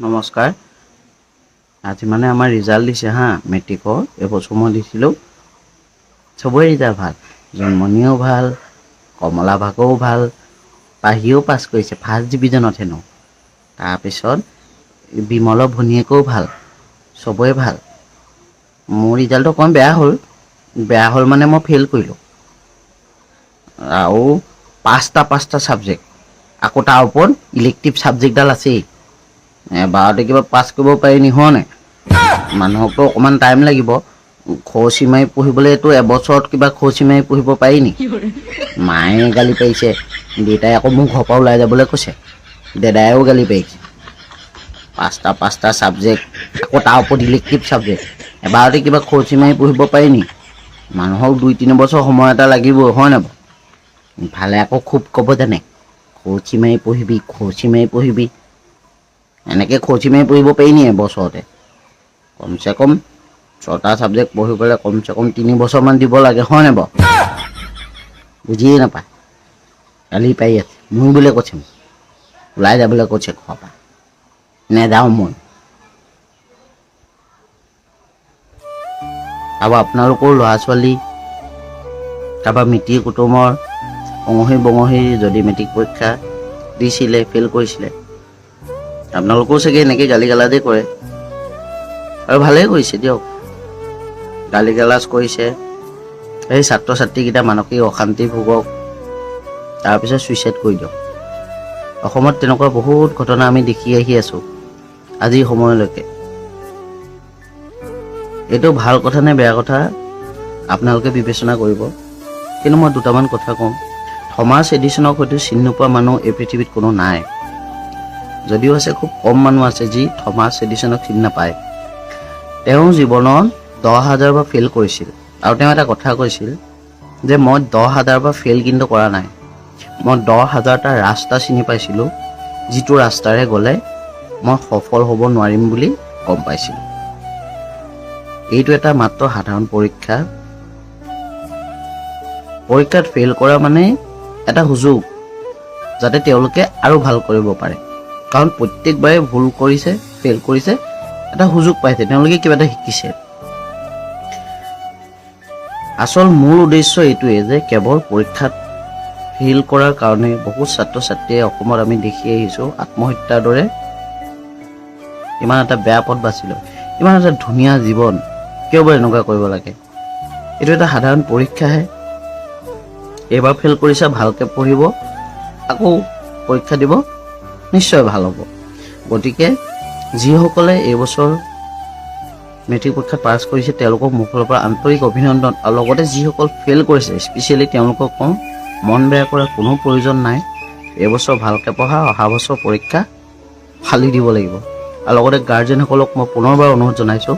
নমস্কাৰ। আজি মানে আমাৰ ৰিজাল্ট দিছে হা মেট্ৰিকৰ। এবছৰ মই দিছিলোঁ, চবৰে ৰিজাল্ট ভাল। জন্মনিও ভাল, কমলা ভাগও ভাল, পাহিও পাছ কৰিছে ফাৰ্ষ্ট ডিভিজনত হেনো। তাৰপিছত বিমলৰ ভনীয়েকেও ভাল, চবৰে ভাল। মোৰ ৰিজাল্টটো অকণমান বেয়া হ'ল মানে মই ফেইল কৰিলোঁ। আৰু পাঁচটা ছাবজেক্ট, আকৌ তাৰ ওপৰত ইলেক্টিভ ছাবজেক্টডাল আছেই। এবাৰতে কিবা পাছ কৰিব পাৰি নি হয় নাই? মানুহকতো অকণমান টাইম লাগিব। খৰচি মাৰি পঢ়িবলৈতো এবছৰত কিবা খৰচি মাৰি পঢ়িব পাৰি নি? মায়ে গালি পাৰিছে, দেউতাই আকৌ মোক ঘৰৰ পৰা ওলাই যাবলৈ কৈছে, দাদায়েও গালি পাৰিছে। পাঁচটা ছাবজেক্ট, আকৌ তাৰ ওপৰত ইলেক্টিভ ছাবজেক্ট, এবাৰতে কিবা খৰচি মাৰি পঢ়িব পাৰি নি? মানুহক 2-3 বছৰ সময় এটা লাগিব হয় নাই বাৰু? ইফালে আকৌ খুব ক'ব জানে, খৰচি মাৰি পঢ়িবি। এনেকৈ খৰচি মাৰি পঢ়িব পাৰি নি এবছৰতে? কমচে কম 6টা ছাবজেক্ট পঢ়িবলৈ কমচে কম 3 বছৰমান দিব লাগে হয় নাই বাৰু? বুজিয়ে নাপায়, গালি পাৰি আছে। মোৰ বোলে কৈছে ওলাই যাবলৈ কৈছে ঘৰৰ পৰা, নেযাওঁ মই। আৰু আপোনালোকৰ ল'ৰা ছোৱালী, কাৰোবাৰ মিতিৰ কুটুমৰ অঙহী বঙহী যদি মেট্ৰিক পৰীক্ষা দিছিলে, ফেইল কৰিছিলে, আপোনালোকেও চাগে এনেকৈ গালি গালাজেই কৰে। আৰু ভালেই কৰিছে দিয়ক, গালি গালাজ কৰিছে। সেই ছাত্ৰ ছাত্ৰীকেইটা মানসিক অশান্তি ভোগক, তাৰপিছত ছুইচাইড কৰি দিয়ক। অসমত তেনেকুৱা বহুত ঘটনা আমি দেখি আহি আছোঁ আজিৰ সময়লৈকে। এইটো ভাল কথা নে বেয়া কথা আপোনালোকে বিবেচনা কৰিব। কিন্তু মই দুটামান কথা কওঁ। থমাছ এডিছনক হয়তো চিনি নোপোৱা মানুহ এই পৃথিৱীত কোনো নাই। যদিও আছে, খুব কম মানুহ আছে যি থমাছ এডিছনক চিনি নাপায়। তেওঁ জীৱনত 10,000 বাৰ ফেইল কৰিছিল। আৰু তেওঁ এটা কথা কৈছিল যে মই 10,000 বাৰ ফেইল কিন্তু কৰা নাই, মই 10,000টা ৰাস্তা চিনি পাইছিলোঁ, যিটো ৰাস্তাৰে গ'লে মই সফল হ'ব নোৱাৰিম বুলি গম পাইছিলোঁ। এইটো এটা মাত্ৰ সাধাৰণ পৰীক্ষা। পৰীক্ষাত ফেইল কৰা মানে এটা সুযোগ, যাতে তেওঁলোকে আৰু ভাল কৰিব পাৰে। কাৰণ প্ৰত্যেকবাৰে ভুল কৰিছে, ফেইল কৰিছে, এটা সুযোগ পাইছে, তেওঁলোকে কিবা এটা শিকিছে। আচল মূল উদ্দেশ্য এইটোৱে যে কেৱল পৰীক্ষাত ফেইল কৰাৰ কাৰণে বহুত ছাত্ৰ ছাত্ৰীয়ে অসমত আমি দেখি আহিছোঁ আত্মহত্যাৰ দৰে ইমান এটা বেয়া পথ বাছি লয়। ইমান এটা ধুনীয়া জীৱন কিয় বাৰু এনেকুৱা কৰিব লাগে? এইটো এটা সাধাৰণ পৰীক্ষাহে। এইবাৰ ফেইল কৰিছে, ভালকৈ পঢ়িব, আকৌ পৰীক্ষা দিব, নিশ্চয় ভাল হ'ব। গতিকে যিসকলে এইবছৰ মেট্ৰিক পৰীক্ষাত পাছ কৰিছে তেওঁলোকক মোৰ ফালৰ পৰা আন্তৰিক অভিনন্দন। আৰু লগতে যিসকল ফেইল কৰিছে স্পেচিয়েলি তেওঁলোকক কওঁ, মন বেয়া কৰাৰ কোনো প্ৰয়োজন নাই। এইবছৰ ভালকৈ পঢ়া, অহা বছৰ পৰীক্ষা ফালি দিব লাগিব। আৰু লগতে গাৰ্জেনসকলক মই পুনৰবাৰ অনুৰোধ জনাইছোঁ,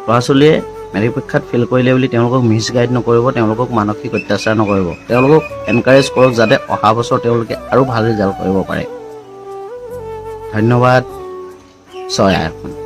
ল'ৰা ছোৱালীয়ে মেট্ৰিক পৰীক্ষাত ফেইল কৰিলে বুলি তেওঁলোকক মিছগাইড নকৰিব, তেওঁলোকক মানসিক অত্যাচাৰ নকৰিব, তেওঁলোকক এনকাৰেজ কৰক যাতে অহা বছৰ তেওঁলোকে আৰু ভাল ৰিজাল্ট কৰিব পাৰে। ধন্যবাদ। জয় আই অসম।